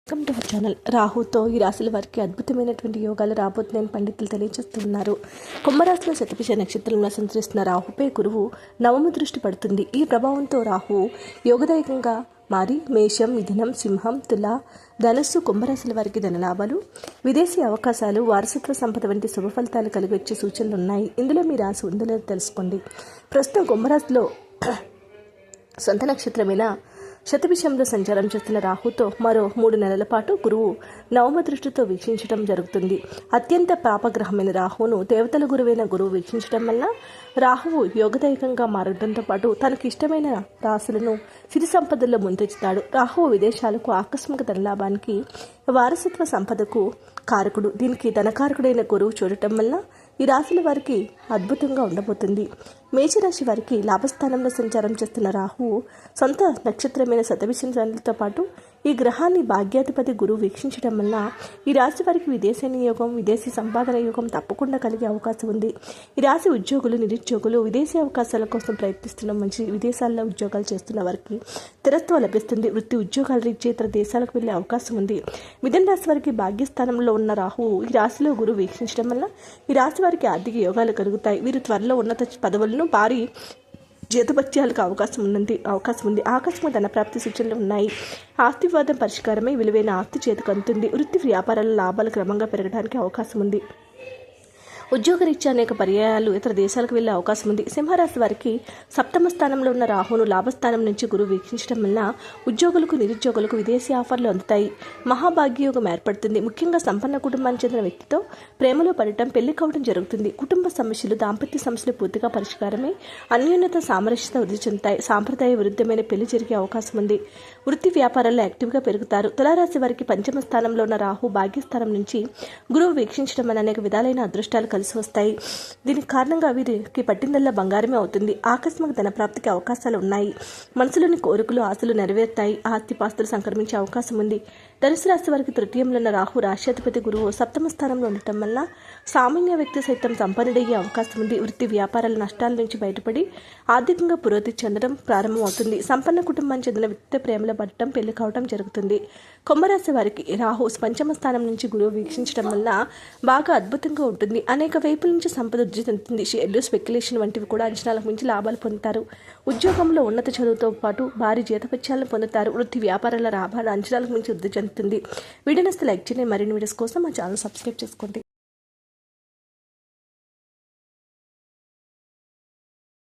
Welcome to our channel. రాహుతో ఈ రాశుల వారికి అద్భుతమైనటువంటి యోగాలు రాబోతున్నాయని పండితులు తెలియజేస్తున్నారు. కుంభరాశిలో శతభిష నక్షత్రంలో సంచరిస్తున్న రాహుపై గురువు నవమ దృష్టి పడుతుంది. ఈ ప్రభావంతో రాహు యోగదాయకంగా మారి మేషం, మిథునం, సింహం, తుల, ధనస్సు, కుంభరాశుల వారికి ధనలాభాలు, విదేశీ అవకాశాలు, వారసత్వ సంపద వంటి శుభ ఫలితాలు కలిగి వచ్చే సూచనలు ఉన్నాయి. ఇందులో మీ రాశి ఉందో తెలుసుకోండి. ప్రస్తుతం కుంభరాశిలో సొంత నక్షత్రమైన శతభిషంలో సంచారం చేస్తున్న రాహుతో మరో 3 నెలల పాటు గురువు నవమ దృష్టితో వీక్షించడం జరుగుతుంది. అత్యంత పాపగ్రహమైన రాహును దేవతల గురువైన గురువు వీక్షించడం వల్ల రాహువు యోగదాయకంగా మారడంతో పాటు తనకు ఇష్టమైన రాశులను సిరి సంపదల్లో ముందుంచుతాడు. రాహువు విదేశాలకు, ఆకస్మిక ధనలాభానికి, వారసత్వ సంపదకు కారకుడు. దీనికి ధనకారకుడైన గురువు చూడటం వల్ల ఈ రాశుల వారికి అద్భుతంగా ఉండబోతుంది. మేషరాశి వారికి లాభస్థానంలో సంచారం చేస్తున్న రాహువు సొంత నక్షత్రమైన శతభిషంతో పాటు ఈ గ్రహాన్ని భాగ్యాధిపతి గురువు వీక్షించడం వల్ల ఈ రాశి వారికి విదేశీ యోగం, విదేశీ సంపాదన యోగం తప్పకుండా కలిగే అవకాశం ఉంది. ఈ రాశి ఉద్యోగులు, నిరుద్యోగులు విదేశీ అవకాశాల కోసం ప్రయత్నిస్తున్న మంచి విదేశాల్లో ఉద్యోగాలు చేస్తున్న వారికి స్థిరత్వం లభిస్తుంది. వృత్తి ఉద్యోగాల రీత్యా ఇతర దేశాలకు వెళ్లే అవకాశం ఉంది. మిథున రాశి వారికి భాగ్యస్థానంలో ఉన్న రాహువు ఈ రాశిలో గురువు వీక్షించడం వల్ల ఈ రాశి వారికి ఆర్థిక యోగాలు కలుగుతాయి. వీరు త్వరలో ఉన్నత పదవులను, భారీ జీతభత్యాలకు అవకాశం ఉంది. ఆకస్మిక ధనప్రాప్తి సూచనలు ఉన్నాయి. ఆస్తి వివాదం పరిష్కారమై విలువైన ఆస్తి చేతికి అందుతుంది. వృత్తి వ్యాపారాల లాభాలు క్రమంగా పెరగడానికి అవకాశం ఉంది. ఉద్యోగరీత్యా అనేక పర్యాయాలు ఇతర దేశాలకు వెళ్లే అవకాశం ఉంది. సింహరాశి వారికి సప్తమ స్థానంలో ఉన్న రాహును లాభస్థానం నుంచి గురువు వీక్షించడం వల్ల ఉద్యోగులకు, నిరుద్యోగులకు విదేశీ ఆఫర్లు అందుతాయి. మహాభాగ్యయోగం ఏర్పడుతుంది. ముఖ్యంగా సంపన్న కుటుంబానికి చెందిన వ్యక్తితో ప్రేమలో పడటం, పెళ్లి కావడం జరుగుతుంది. కుటుంబ సమస్యలు, దాంపత్య సమస్యలు పూర్తిగా పరిష్కారమై అన్యోన్యత, సామరస్యత వృద్ధి చెందుతాయి. సాంప్రదాయ విరుద్ధమైన పెళ్లి జరిగే అవకాశం ఉంది. వృత్తి వ్యాపారాల్లో యాక్టివ్గా పెరుగుతారు. తులారాశి వారికి పంచమ స్థానంలో ఉన్న రాహు భాగ్యస్థానం నుంచి గురువు వీక్షించడం వల్ల అనేక విధాలైన అదృష్టాలు కలిసి వస్తాయి. దీనికి కారణంగా వీరికి పట్టిందల్లా బంగారమే అవుతుంది. ఆకస్మిక ధనప్రాప్తికి అవకాశాలు ఉన్నాయి. మనసులోని కోరికలు, ఆశలు నెరవేరుతాయి. ఆస్తిపాస్తులు సంక్రమించే అవకాశం ఉంది. ధనుసు రాశి వారికి తృతీయంలో ఉన్న రాహు రాశ్యాధిపతి గురువు సప్తమ స్థానంలో ఉండటం వల్ల సామాన్య వ్యక్తి సైతం సంపన్నుడయ్యే అవకాశం ఉంది. వృత్తి వ్యాపారాల నష్టాల నుంచి బయటపడి ఆర్థికంగా పురోగతి చెందడం ప్రారంభం అవుతుంది. సంపన్న కుటుంబానికి చెందిన వ్యక్తి ప్రేమలో పడటం, పెళ్లి కావడం జరుగుతుంది. కుంభరాశి వారికి రాహు పంచమ స్థానం నుంచి గురువు వీక్షించడం వల్ల బాగా అద్భుతంగా ఉంటుంది. అనేక వైపుల నుంచి సంపద వృద్ధి చెందుతుంది. షేర్లు, స్పెక్యులేషన్ వంటివి కూడా అంచనాలకు మించి లాభాలు పొందుతారు. ఉద్యోగంలో ఉన్నత చదువుతో పాటు భారీ జీతపత్యాలను పొందుతారు. వృత్తి వ్యాపారాల లాభాలు అంచనాలకు మించి వృద్ధి చెందుతుంది. వీడియోని లైక్ చేయండి. మరిన్ని వీడియోస్ కోసం మా ఛానల్ సబ్స్క్రైబ్ చేసుకోండి.